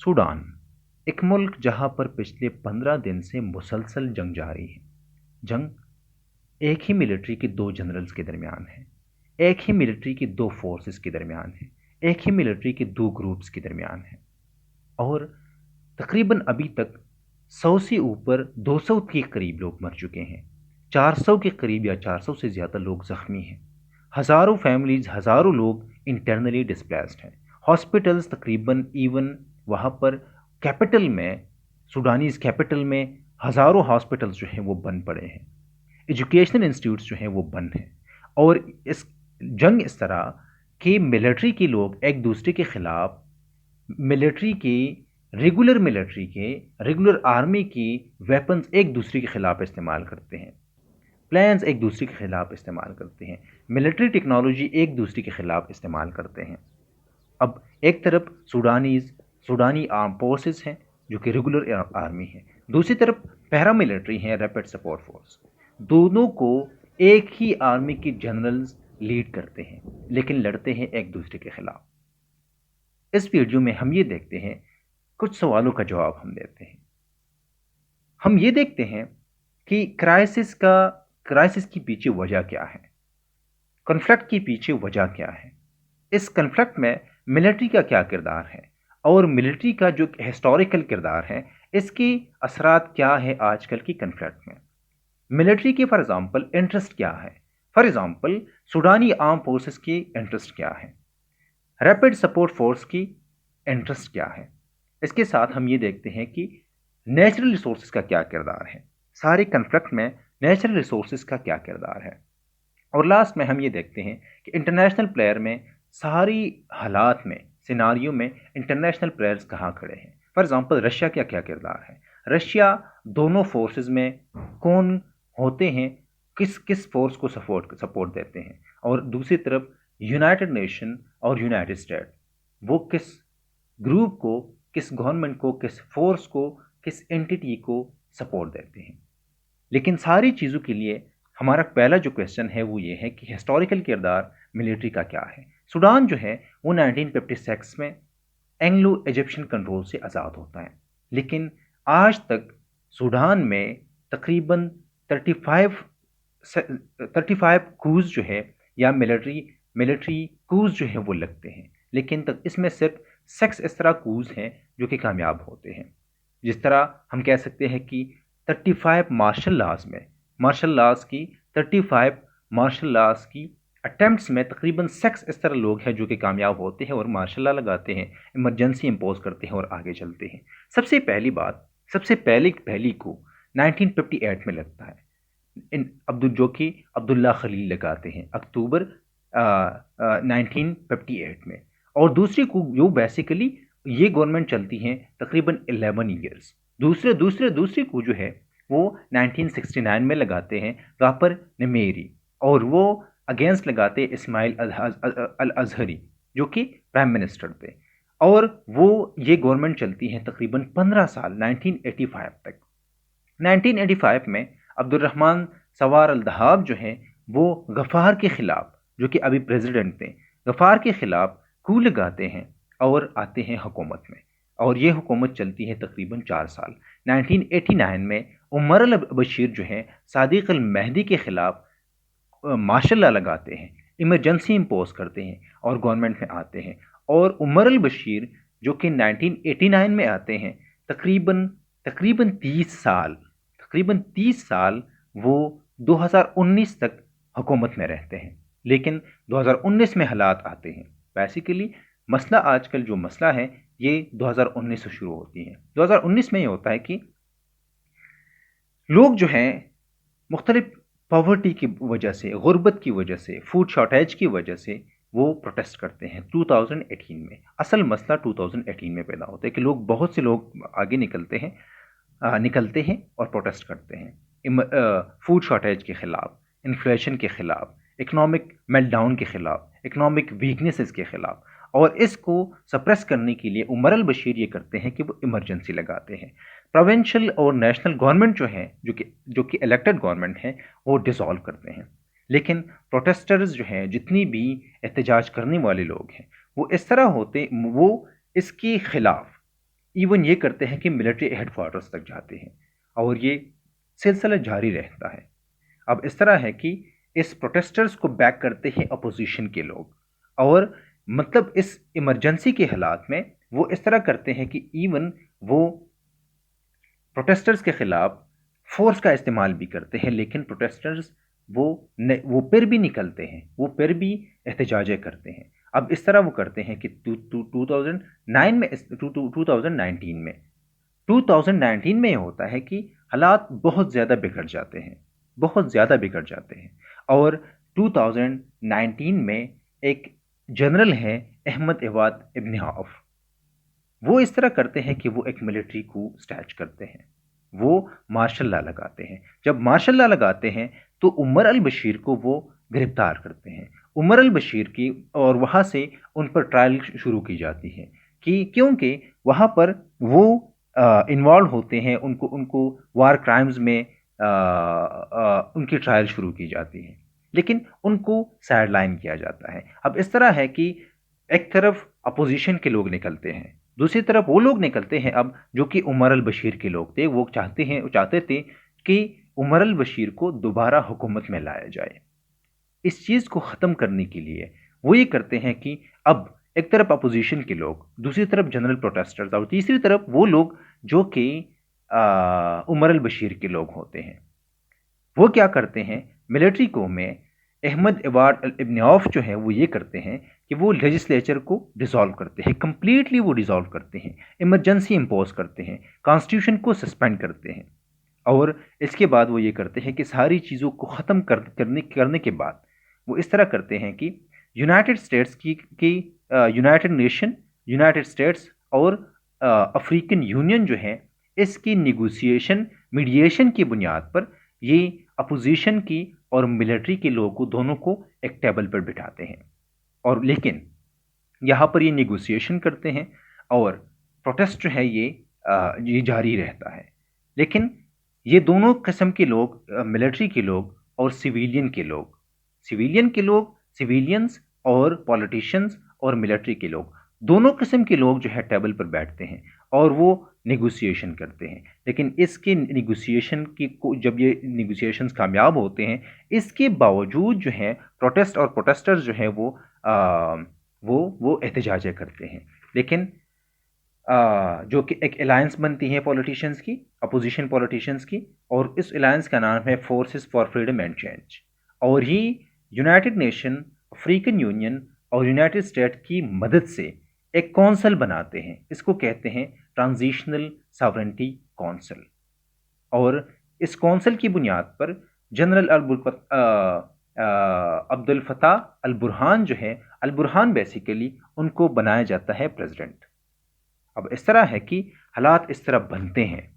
Sudan, एक मुल्क जहां पर पिछले 15 दिन से मुसलसल जंग जारी है। जंग एक ही मिलिट्री के दो जनरल्स के दरमियान है, एक ही मिलिट्री की दो फोर्सेस के दरमियान है, एक ही मिलिट्री के दो ग्रुप्स के दरमियान है। और तकरीबन अभी तक 100 से ऊपर 200 के करीब लोग मर चुके हैं। 400 के करीब या 400 से ज़्यादा लोग ज़ख्मी हैं। हज़ारों फैमिलीज, हज़ारों लोग इंटरनली डिस्प्लेस्ड हैं। हॉस्पिटल्स तकरीबन इवन वहाँ पर कैपिटल में, सूडानीज कैपिटल में हज़ारों हॉस्पिटल्स जो हैं वो बंद पड़े हैं। एजुकेशनल इंस्टीट्यूट्स जो हैं वो बंद हैं। और इस जंग इस तरह कि मिलिट्री के लोग एक दूसरे के खिलाफ, मिलिट्री की रेगुलर आर्मी की वेपन्स एक दूसरे के खिलाफ इस्तेमाल करते हैं, प्लान्स एक दूसरे के खिलाफ इस्तेमाल करते हैं, मिलिट्री टेक्नोलॉजी एक दूसरे के खिलाफ इस्तेमाल करते हैं। अब एक तरफ सूडानी आर्म फोर्सेस हैं जो कि रेगुलर आर्मी है, दूसरी तरफ पैरामिलिट्री हैं, रैपिड सपोर्ट फोर्स। दोनों को एक ही आर्मी के जनरल्स लीड करते हैं, लेकिन लड़ते हैं एक दूसरे के खिलाफ। इस वीडियो में हम ये देखते हैं, कुछ सवालों का जवाब हम देते हैं। हम ये देखते हैं कि क्राइसिस की पीछे वजह क्या है, कॉन्फ्लिक्ट की पीछे वजह क्या है, इस कॉन्फ्लिक्ट में मिलिट्री का क्या किरदार है, और मिलिट्री का जो हिस्टोरिकल किरदार है इसके असरात क्या है आजकल की कॉन्फ्लिक्ट में। मिलिट्री के फॉर एग्जांपल इंटरेस्ट क्या है, फॉर एग्जांपल सूडानी आर्म फोर्सेस की इंटरेस्ट क्या है, रैपिड सपोर्ट फोर्स की इंटरेस्ट क्या है। इसके साथ हम ये देखते हैं कि नेचुरल रिसोर्सेज का क्या किरदार है, सारे कन्फ्लिक्ट में नेचुरल रिसोर्सेज का क्या किरदार है। और लास्ट में हम ये देखते हैं कि इंटरनेशनल प्लेयर में सारी हालात में, सिनारियों में इंटरनेशनल प्लेयर्स कहाँ खड़े हैं। फॉर एग्जांपल रशिया का क्या किरदार है, रशिया दोनों फोर्सेस में कौन होते हैं, किस किस फोर्स को सपोर्ट देते हैं। और दूसरी तरफ यूनाइटेड नेशन और यूनाइटेड स्टेट, वो किस ग्रुप को, किस गवर्नमेंट को, किस फोर्स को, किस एंटिटी को सपोर्ट देते हैं। लेकिन सारी चीज़ों के लिए हमारा पहला जो क्वेश्चन है वो ये है कि हिस्टोरिकल किरदार मिलिट्री का क्या है। सूडान जो है वो 1956 में एंग्लो इजिप्शियन कंट्रोल से आज़ाद होता है, लेकिन आज तक सूडान में तकरीबन 35 कूज जो है या मिलिट्री कूज जो है वो लगते हैं, लेकिन तक इसमें सिर्फ सेक्स इस तरह कूज हैं जो कि कामयाब होते हैं। जिस तरह हम कह सकते हैं कि 35 मार्शल लॉज की अटेम्प्ट्स में तकरीबन सेक्स इस तरह लोग हैं जो कि कामयाब होते हैं और मार्शल लॉ लगाते हैं, इमरजेंसी इम्पोज करते हैं और आगे चलते हैं। सबसे पहली को 1958 में लगता है, जो कि अब्दुल्ला खलील लगाते हैं अक्टूबर 1958 में। और दूसरी को जो बेसिकली ये गवर्नमेंट चलती है तकरीबन 11 ईयर्स। दूसरी को जो है वो 1969 में लगाते हैं गापर नमेरी, और वो अगेंस्ट लगाते हैं इस्माइल अल अजहरी जो कि प्राइम मिनिस्टर थे। और वो ये गवर्नमेंट चलती है तकरीबन 15 साल, 1985 तक। 1985 में अब्दुर्रहमान सवार अल दहाब जो हैं वो गफ़ार के ख़िलाफ़, जो कि अभी प्रेसिडेंट थे, गफ़ार के ख़िलाफ़ कू लगाते हैं और आते हैं हुकूमत में। और ये हुकूमत चलती है तकरीबन 4 साल। 1989 में उमर अल बशीर जो हैं सादिक अल मेहदी के ख़िलाफ़ मार्शल लॉ लगाते हैं, इमरजेंसी इम्पोज करते हैं और गवर्नमेंट में आते हैं। और उमर अल बशीर जो कि 1989 में आते हैं, तकरीबन तकरीबन 30 साल वो 2019 तक हुकूमत में रहते हैं। लेकिन 2019 में हालात आते हैं, बेसिकली मसला आजकल जो मसला है ये 2019 से शुरू होती है। 2019 में ये होता है कि लोग जो हैं मुख्तलिफ पॉवर्टी की वजह से, गुर्बत की वजह से, फूड शॉर्टेज की वजह से वो प्रोटेस्ट करते हैं 2018 में। असल मसला 2018 में पैदा होता है कि बहुत से लोग आगे निकलते हैं और प्रोटेस्ट करते हैं फूड शॉर्टेज के ख़िलाफ़, इन्फ्लेशन के ख़िलाफ़, इकोनॉमिक मेल्टडाउन के ख़िलाफ़, इकोनॉमिक वीकनेसेस के ख़िलाफ़। और इसको सप्रेस करने के लिए उमर अल बशीर ये करते हैं कि वो इमरजेंसी लगाते हैं। प्रोविंशियल और नेशनल गवर्नमेंट जो है, जो कि इलेक्टेड गवर्नमेंट है, वो डिसॉल्व करते हैं। लेकिन प्रोटेस्टर्स जो हैं, जितनी भी एहतजाज करने वाले लोग हैं, वो इस तरह होते, वो इसके ख़िलाफ़ इवन ये करते हैं कि मिलिट्री हेडक्वार्टर्स तक जाते हैं और ये सिलसिला जारी रहता है। अब इस तरह है कि इस प्रोटेस्टर्स को बैक करते हैं अपोजिशन के लोग, और मतलब इस इमरजेंसी के हालात में वो इस तरह करते हैं कि इवन वो प्रोटेस्टर्स के खिलाफ फोर्स का इस्तेमाल भी करते हैं, लेकिन प्रोटेस्टर्स वो फिर भी निकलते हैं, वो फिर भी एहतजाजें करते हैं। अब इस तरह वो करते हैं कि 2009 में 2019 में ये होता है कि हालात बहुत ज़्यादा बिगड़ जाते हैं, बहुत ज़्यादा बिगड़ जाते हैं। और 2019 में एक जनरल है अहमद इवाद इब्न औफ, वो इस तरह करते हैं कि वो एक मिलिट्री को स्टैच करते हैं, वो मार्शल लॉ लगाते हैं। जब मार्शल लॉ लगाते हैं तो उमर अल बशीर को वो गिरफ्तार करते हैं, उमर अल बशीर की, और वहाँ से उन पर ट्रायल शुरू की जाती है कि क्योंकि वहाँ पर वो इन्वॉल्व होते हैं, उनको उनको वार क्राइम्स में उनकी ट्रायल शुरू की जाती है, लेकिन उनको साइड लाइन किया जाता है। अब इस तरह है कि एक तरफ अपोजिशन के लोग निकलते हैं, दूसरी तरफ वो लोग निकलते हैं अब जो कि उमर अल बशीर के लोग थे, वो चाहते थे कि उमर अल बशीर को दोबारा हुकूमत में लाया जाए। इस चीज़ को ख़त्म करने के लिए वो ये करते हैं कि अब एक तरफ अपोजिशन के लोग, दूसरी तरफ जनरल प्रोटेस्टर्स, और तीसरी तरफ वो लोग जो कि उमर अल बशीर के लोग होते हैं, वो क्या करते हैं, मिलिट्री को में अहमद इवाद इब्न औफ जो है वो ये करते हैं कि वो लेजिस्लेचर को डिसॉल्व करते हैं, कंप्लीटली वो डिसॉल्व करते हैं, इमरजेंसी इम्पोज करते हैं, कॉन्स्टिट्यूशन को सस्पेंड करते हैं। और इसके बाद वो ये करते हैं कि सारी चीज़ों को ख़त्म करने के बाद वो इस तरह करते हैं कि यूनाइटेड स्टेट्स की यूनाइटेड नेशन, यूनाइटेड स्टेट्स और अफ्रीकन यूनियन जो है, इसकी निगोसिएशन मीडिएशन की बुनियाद पर ये अपोजिशन की और मिलिट्री के लोगों को दोनों को एक टेबल पर बिठाते हैं, और लेकिन यहाँ पर ये निगोसिएशन करते हैं और प्रोटेस्ट जो है ये जारी रहता है। लेकिन ये दोनों किस्म के लोग, मिलिट्री के लोग और सिविलियंस और पॉलिटिशियंस और मिलिट्री के लोग, दोनों किस्म के लोग जो है टेबल पर बैठते हैं और वो निगोसिएशन करते हैं। लेकिन इसके निगोसिएशन की को जब ये निगोसिएशंस कामयाब होते हैं, इसके बावजूद जो है प्रोटेस्ट और प्रोटेस्टर्स जो है वो एहतजाजें करते हैं। लेकिन जो कि एक अलायंस बनती है पॉलिटिशियंस की, अपोजिशन पॉलिटिशियंस की, और इस अलायंस का नाम है forces for freedom and change, और ये यूनाइटेड नेशन, अफ्रीकन यूनियन और यूनाइटेड स्टेट की मदद से एक कौंसल बनाते हैं, इसको कहते हैं ट्रांजिशनल सॉवरेनिटी कौंसल। और इस कौंसल की बुनियाद पर जनरल अब्दुल फताह अल बुरहान जो है, अल बुरहान बेसिकली उनको बनाया जाता है प्रेसिडेंट। अब इस तरह है कि हालात इस तरह बनते हैं।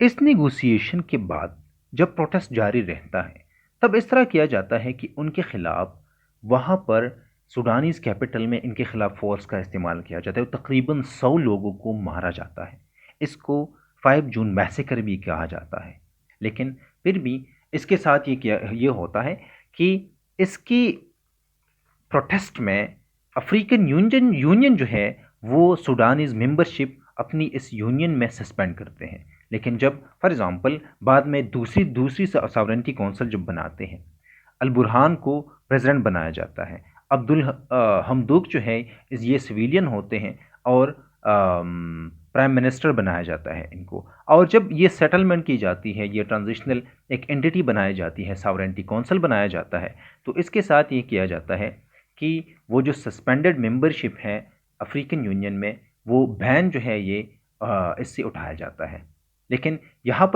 इस निगोसिएशन के बाद जब प्रोटेस्ट जारी रहता है, तब इस तरह किया जाता है कि उनके खिलाफ वहां पर सूडानीज कैपिटल में इनके खिलाफ फोर्स का इस्तेमाल किया जाता है, तकरीबन 100 लोगों को मारा जाता है। इसको 5 जून मैसेकर भी कहा जाता है। लेकिन फिर भी इसके साथ ये होता है कि इसकी प्रोटेस्ट में अफ्रीकन यूनियन जो है वो सूडानीज मेंबरशिप अपनी इस यूनियन में सस्पेंड करते हैं। लेकिन जब फॉर एग्जांपल बाद में दूसरी सॉवरेनिटी काउंसिल जब बनाते हैं, अल बुरहान को प्रेसिडेंट बनाया जाता है, अब्दुल हमदूक जो है ये सिविलियन होते हैं, और प्राइम मिनिस्टर बनाया जाता है इनको। और जब ये सेटलमेंट की जाती है, ये ट्रांजिशनल एक एंटिटी बनाई जाती है, सॉवरेनिटी काउंसिल बनाया जाता है, तो इसके साथ ये किया जाता है कि वो जो सस्पेंडेड मेंबरशिप है अफ्रीकन यूनियन में, वो बैन जो है ये इससे उठाया जाता है। लेकिन यहाँ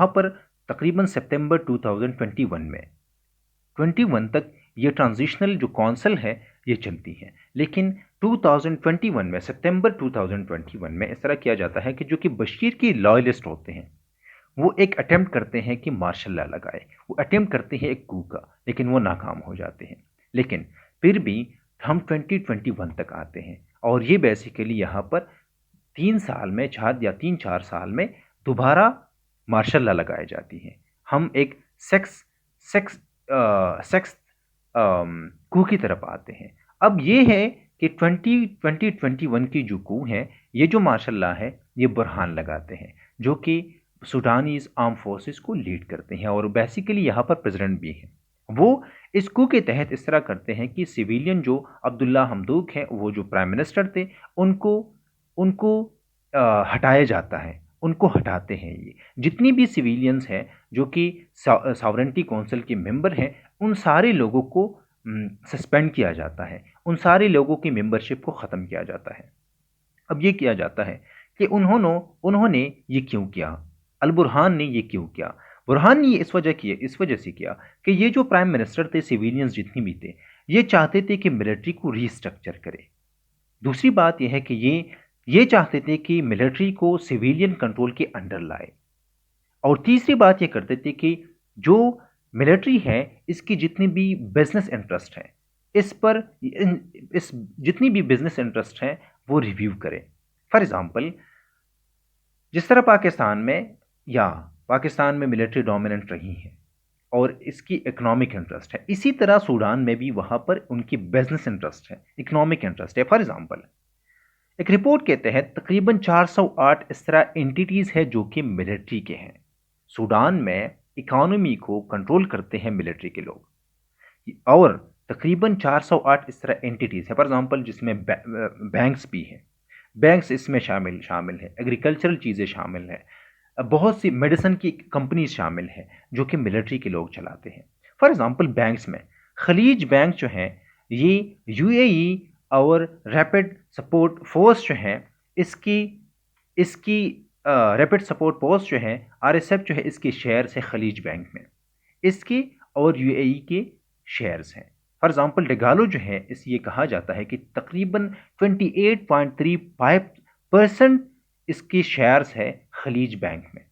पर तकरीबन सितंबर 2021 तक ये ट्रांजिशनल जो काउंसिल है ये चलती है। लेकिन 2021 में, सितंबर 2021 में इस तरह किया जाता है कि जो कि बशीर की लॉयलिस्ट होते हैं, वो एक अटेम्प्ट करते हैं कि मार्शल लॉ लगाए, वो अटेम्प्ट करते हैं एक कू का, लेकिन वो नाकाम हो जाते हैं। लेकिन फिर भी हम 2021 तक आते हैं, और ये बेसिकली यहाँ पर 3 साल में, 4 साल में दोबारा मार्शल लॉ लगाई जाती है। हम एक सेक्स कू की तरफ आते हैं। अब ये है कि 2021 की जो कू है, ये जो माशाल्लाह है, ये बुरहान लगाते हैं, जो कि सूडानीज आर्म फोर्सेस को लीड करते हैं और बेसिकली यहाँ पर प्रेसिडेंट भी हैं। वो इस कू के तहत इस तरह करते हैं कि सिविलियन जो अब्दुल्ला हमदूक हैं, वो जो प्राइम मिनिस्टर थे, उनको उनको हटाया जाता है, उनको हटाते हैं। ये जितनी भी सिविलियंस हैं जो कि सॉवरेंटी काउंसिल के मेंबर हैं, उन सारे लोगों को सस्पेंड किया जाता है, उन सारे लोगों की मेंबरशिप को ख़त्म किया जाता है। अब ये किया जाता है कि उन्होंने ये क्यों किया, अल बुरहान ने ये क्यों किया। बुरहान ने ये इस वजह से किया कि ये जो प्राइम मिनिस्टर थे, सिविलियंस जितनी भी थे, ये चाहते थे कि मिलिट्री को रीस्ट्रक्चर करे। दूसरी बात यह है कि ये चाहते थे कि मिलिट्री को सिविलियन कंट्रोल के अंडर लाए। और तीसरी बात ये करते थे कि जो मिलिट्री है, इसकी जितनी भी बिजनेस इंटरेस्ट है, इस पर इस जितनी भी बिजनेस इंटरेस्ट है वो रिव्यू करें। फॉर एग्जांपल, जिस तरह पाकिस्तान में मिलिट्री डोमिनेंट रही है और इसकी इकोनॉमिक इंटरेस्ट है, इसी तरह सूडान में भी वहां पर उनकी बिजनेस इंटरेस्ट है, इकोनॉमिक इंटरेस्ट है। फॉर एग्जांपल, एक रिपोर्ट के तहत तकरीबन 408 इस तरह एंटिटीज है जो कि मिलिट्री के हैं। सूडान में इकोनॉमी को कंट्रोल करते हैं मिलिट्री के लोग, और तकरीबन 408 इस तरह एंटिटीज है। फॉर एग्जांपल, जिसमें बैंक्स भी हैं, बैंक्स इसमें शामिल है, एग्रीकल्चरल चीज़ें शामिल है, बहुत सी मेडिसिन की कंपनीज शामिल है जो कि मिलिट्री के लोग चलाते हैं। फॉर एग्जांपल, बैंक्स में खलीज बैंक जो है, ये यूएई और रैपिड सपोर्ट फोर्स जो है, इसकी इसकी रैपिड सपोर्ट फोर्स जो है, आरएसएफ जो है, इसके शेयर्स है खलीज बैंक में, इसके और यूएई के शेयर्स हैं। फॉर एग्जांपल, डगालो जो है, इस ये कहा जाता है कि तकरीबन 28.35% इसके शेयर्स है खलीज बैंक में।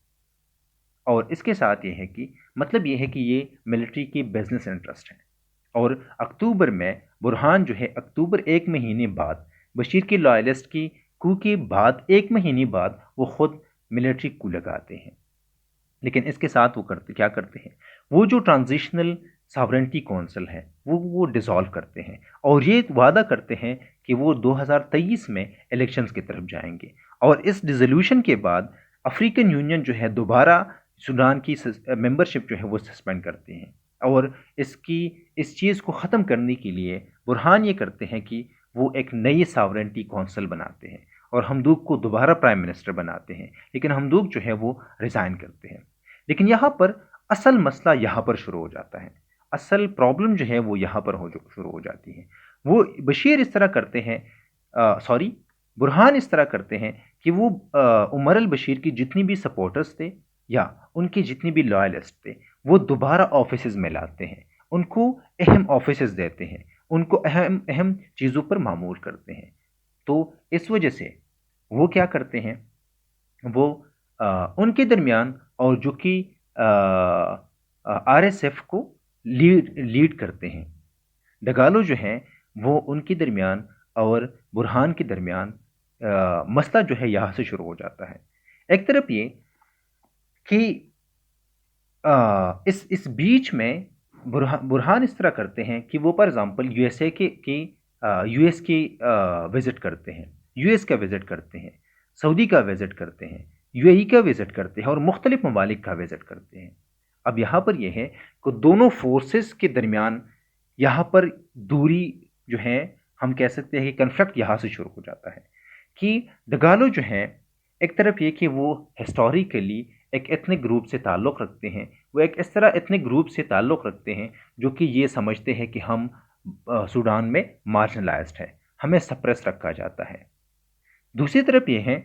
और इसके साथ ये है कि मतलब ये है कि ये मिलिट्री की बिजनेस इंटरेस्ट है। और अक्टूबर में बुरहान जो है, अक्टूबर एक महीने बाद, बशीर की लॉयलिस्ट की कू के बाद एक महीने बाद वो खुद मिलिट्री कू लगाते हैं। लेकिन इसके साथ वो क्या करते हैं, वो जो ट्रांजिशनल सॉवरेंटी काउंसिल है वो डिसॉल्व करते हैं और ये वादा करते हैं कि वो 2023 में इलेक्शंस की तरफ जाएंगे। और इस डिसोल्यूशन के बाद अफ्रीकन यूनियन जो है दोबारा सूडान की मेंबरशिप जो है वो सस्पेंड करते हैं। और इस चीज़ को ख़त्म करने के लिए बुरहान ये करते हैं कि वो एक नई सॉवरेंटी काउंसिल बनाते हैं और हमदूक को दोबारा प्राइम मिनिस्टर बनाते हैं। लेकिन हमदूक जो है वो रिज़ाइन करते हैं। लेकिन यहाँ पर असल मसला यहाँ पर शुरू हो जाता है, असल प्रॉब्लम जो है वो यहाँ पर शुरू हो जाती है। वो बशीर इस तरह करते हैं, बुरहान इस तरह करते हैं कि वो उमर अल बशीर की जितनी भी सपोर्टर्स थे या उनके जितने भी लॉयलिस्ट थे, वो दोबारा ऑफिसेज में लाते हैं, उनको अहम ऑफिसेज देते हैं, उनको अहम अहम चीज़ों पर मामूर करते हैं। तो इस वजह से वो क्या करते हैं, वो उनके दरमियान और जो कि आरएसएफ को लीड करते हैं, डगालो जो हैं, वो उनके दरमियान और बुरहान के दरमियान मसला जो है यहाँ से शुरू हो जाता है। एक तरफ ये कि इस बीच में बुरहान इस तरह करते हैं कि वो फॉर एग्जांपल यूएस की विज़िट करते हैं, यूएस का विज़िट करते हैं, सऊदी का विज़िट करते हैं, यूएई का विज़िट करते हैं और मुख्तलिफ ममालिक का विज़िट करते हैं। अब यहाँ पर यह है कि दोनों फोर्सेस के दरमियान यहाँ पर दूरी जो है, हम कह सकते हैं कि कन्फ्लिक्ट यहाँ से शुरू हो जाता है कि डगालो जो है, एक तरफ ये कि वो हिस्टोरिकली एक एथनिक ग्रुप से ताल्लुक़ रखते हैं, वो एक इस तरह एथनिक ग्रुप से ताल्लुक़ रखते हैं जो कि ये समझते हैं कि हम सूडान में मार्जिनलाइज्ड है, हमें सप्रेस रखा जाता है। दूसरी तरफ ये है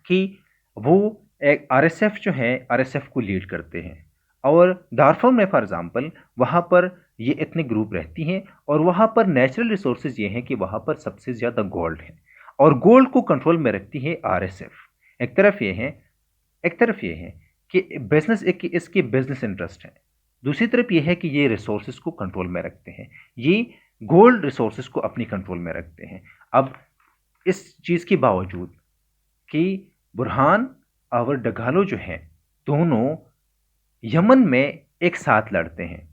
कि वो एक आरएसएफ जो है, आरएसएफ को लीड करते हैं और दारफुर में फॉर एग्जांपल वहाँ पर ये एथनिक ग्रुप रहती हैं और वहाँ पर नेचुरल रिसोर्सेज ये हैं कि वहाँ पर सबसे ज़्यादा गोल्ड है और गोल्ड को कंट्रोल में रखती है आरएसएफ। एक तरफ ये है कि इसके बिजनेस इंटरेस्ट है, दूसरी तरफ ये है कि ये रिसोर्सेज को कंट्रोल में रखते हैं, ये गोल्ड रिसोर्सेज को अपनी कंट्रोल में रखते हैं। अब इस चीज़ के बावजूद कि बुरहान और डगालो जो हैं, दोनों यमन में एक साथ लड़ते हैं,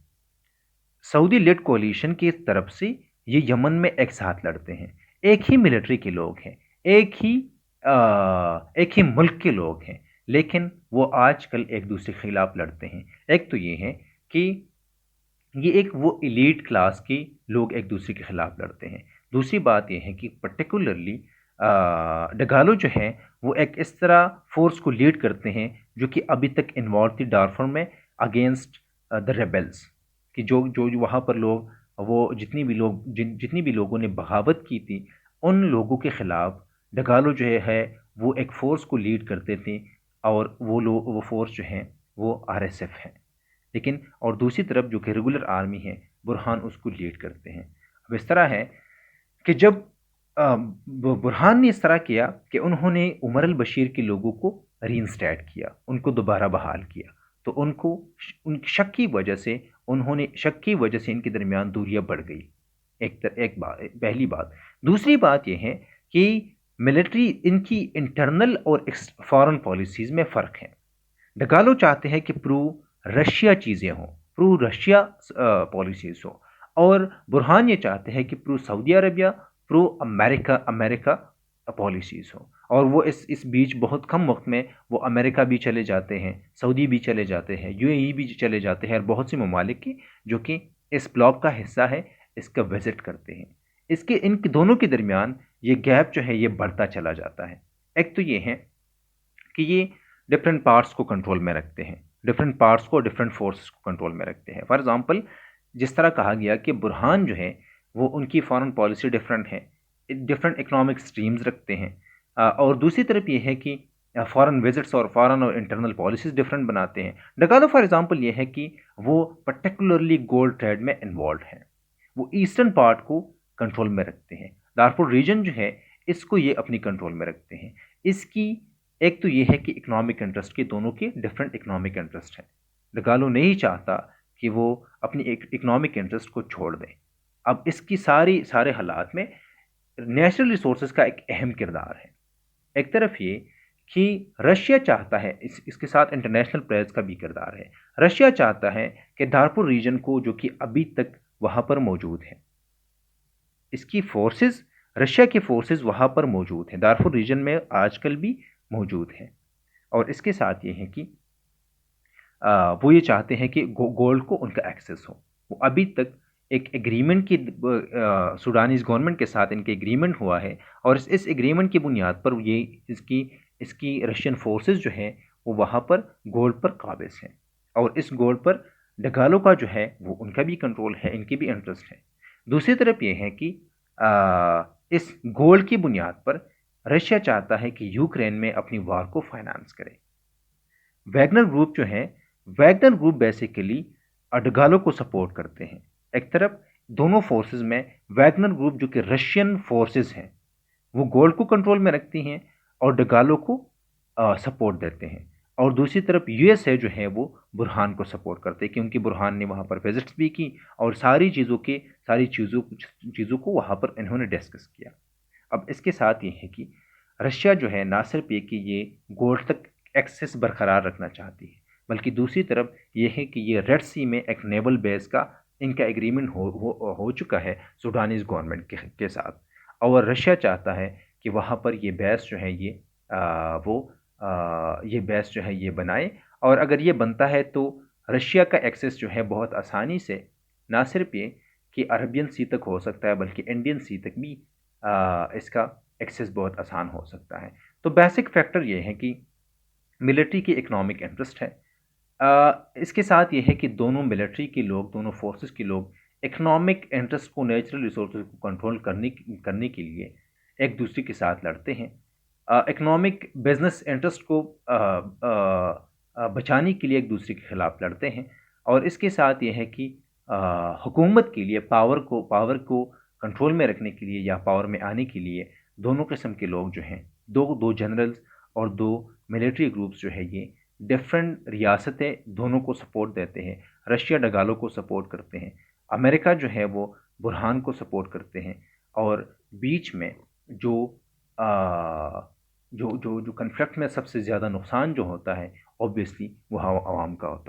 सऊदी लेड कोalition की तरफ से ये यमन में एक साथ लड़ते हैं, एक ही मिलिट्री के लोग हैं, एक ही मुल्क के लोग हैं, लेकिन वो आजकल एक दूसरे के खिलाफ लड़ते हैं। एक तो ये है कि ये एक वो एलीट क्लास के लोग एक दूसरे के खिलाफ लड़ते हैं। दूसरी बात ये है कि पर्टिकुलरली डगालो जो हैं वो एक इस तरह फोर्स को लीड करते हैं जो कि अभी तक इन्वॉल्व थी डार्फुर में अगेंस्ट द रेबल्स, कि जो जो जो वहाँ पर लोग, वो जितनी भी लोगों ने बगावत की थी, उन लोगों के खिलाफ डगालो जो है वो एक फ़ोर्स को लीड करते थे। और वो फोर्स जो हैं वो आरएसएफ है। लेकिन और दूसरी तरफ जो कि रेगुलर आर्मी है, बुरहान उसको लीड करते हैं। अब इस तरह है कि जब बुरहान ने इस तरह किया कि उन्होंने उमर अल बशीर के लोगों को रीइंस्टेट किया, उनको दोबारा बहाल किया, तो उनको उनकी शक की वजह से इनके दरमियान दूरियां बढ़ गई। एक बात, पहली बात। दूसरी बात यह है कि मिलिट्री इनकी इंटरनल और फॉरेन पॉलिसीज में फ़र्क है। डगालो चाहते हैं कि प्रो रशिया चीज़ें हों, प्रो रशिया पॉलिसीज हो, और बुरहान ये चाहते हैं कि pro Saudi Arabia, pro America America policies हो। और वो इस बीच बहुत कम वक्त में वो अमेरिका भी चले जाते हैं, सऊदी भी चले जाते हैं, यूएई भी चले जाते हैं, और बहुत से ममालिक की जो कि इस ब्लॉक का हिस्सा है इसका विजिट करते हैं। इन दोनों के दरमियान ये गैप जो है ये बढ़ता चला जाता है। एक तो ये है कि ये डिफरेंट पार्ट्स को कंट्रोल में रखते हैं, डिफरेंट पार्ट्स को डिफरेंट फोर्सेस को कंट्रोल में रखते हैं। फॉर एग्जांपल, जिस तरह कहा गया कि बुरहान जो है वो उनकी फॉरेन पॉलिसी डिफरेंट है, डिफरेंट इकोनॉमिक स्ट्रीम्स रखते हैं, और दूसरी तरफ ये है कि फॉरेन विजिट्स और फॉरेन और इंटरनल पॉलिसीज डिफरेंट बनाते हैं। डगालो फॉर एग्जांपल ये है कि वो पर्टिकुलरली गोल्ड ट्रेड में इन्वॉल्व है, वो ईस्टर्न पार्ट को कंट्रोल में रखते हैं। दारफुर रीजन जो है इसको ये अपनी कंट्रोल में रखते हैं। इसकी एक तो ये है कि इकोनॉमिक इंटरेस्ट के दोनों के डिफरेंट इकोनॉमिक इंटरेस्ट हैं। डगालो नहीं चाहता कि वो अपनी इकोनॉमिक इंटरेस्ट को छोड़ दें। अब इसकी सारे हालात में नेचुरल रिसोर्सेज का एक अहम किरदार है। एक तरफ ये कि रशिया चाहता है, इसके साथ इंटरनेशनल प्लेयर्स का भी किरदार है। रशिया चाहता है कि दारपुर रीजन को, जो कि अभी तक वहाँ पर मौजूद है, इसकी फोर्सेस, रशिया के फोर्सेस वहाँ पर मौजूद हैं, दारफुर रीजन में आजकल भी मौजूद हैं। और इसके साथ ये है कि वो ये चाहते हैं कि गोल्ड को उनका एक्सेस हो। वो अभी तक एक एग्रीमेंट की, सूडानीज गवर्नमेंट के साथ इनके एग्रीमेंट हुआ है, और इस एग्रीमेंट की बुनियाद पर ये इसकी रशियन फोर्सेस जो हैं वो वहाँ पर गोल्ड पर काबिज हैं, और इस गोल्ड पर डगालो का जो है वो उनका भी कंट्रोल है, इनकी भी इंटरेस्ट है। दूसरी तरफ ये है कि इस गोल्ड की बुनियाद पर रशिया चाहता है कि यूक्रेन में अपनी वार को फाइनेंस करे। वैगनर ग्रुप जो है, वैगनर ग्रुप बेसिकली डगालो को सपोर्ट करते हैं। एक तरफ दोनों फोर्सेस में वैगनर ग्रुप जो कि रशियन फोर्सेस हैं वो गोल्ड को कंट्रोल में रखती हैं और डगालो को सपोर्ट देते हैं, और दूसरी तरफ यूएसए जो है वो बुरहान को सपोर्ट करते हैं, क्योंकि बुरहान ने वहाँ पर विजिट्स भी की और सारी चीज़ों को वहाँ पर इन्होंने डिस्कस किया। अब इसके साथ ये है कि रशिया जो है ना सिर्फ ये कि ये गोल्ड तक एक्सेस बरकरार रखना चाहती है, बल्कि दूसरी तरफ ये है कि ये रेड सी में एक नेवल बेस का इनका एग्रीमेंट हो चुका है सूडानीज गवर्नमेंट के साथ, और रशिया चाहता है कि वहाँ पर ये बेस जो है ये बेस जो है ये बनाए। और अगर ये बनता है तो रशिया का एक्सेस जो है बहुत आसानी से, ना सिर्फ ये कि अरबियन सी तक हो सकता है, बल्कि इंडियन सी तक भी इसका एक्सेस बहुत आसान हो सकता है। तो बेसिक फैक्टर ये है कि मिलिट्री की इकोनॉमिक इंटरेस्ट है। इसके साथ ये है कि दोनों मिलिट्री के लोग, दोनों फोर्सेस के लोग इकोनॉमिक इंटरेस्ट को, नेचुरल रिसोर्सेज को कंट्रोल करने के लिए एक दूसरे के साथ लड़ते हैं। इकोनॉमिक बिजनेस इंटरेस्ट को बचाने के लिए एक दूसरे के खिलाफ लड़ते हैं। और इसके साथ ये है कि हुकूमत के लिए पावर को कंट्रोल में रखने के लिए या पावर में आने के लिए दोनों किस्म के लोग जो हैं, दो जनरल्स और दो मिलिट्री ग्रुप्स जो है, ये डिफरेंट रियासतें दोनों को सपोर्ट देते हैं। रशिया डगालो को सपोर्ट करते हैं, अमेरिका जो है वो बुरहान को सपोर्ट करते हैं, और बीच में जो जो कन्फ्लिक्ट में सबसे ज़्यादा नुकसान जो होता है ऑब्वियसली वो आवाम का होता है।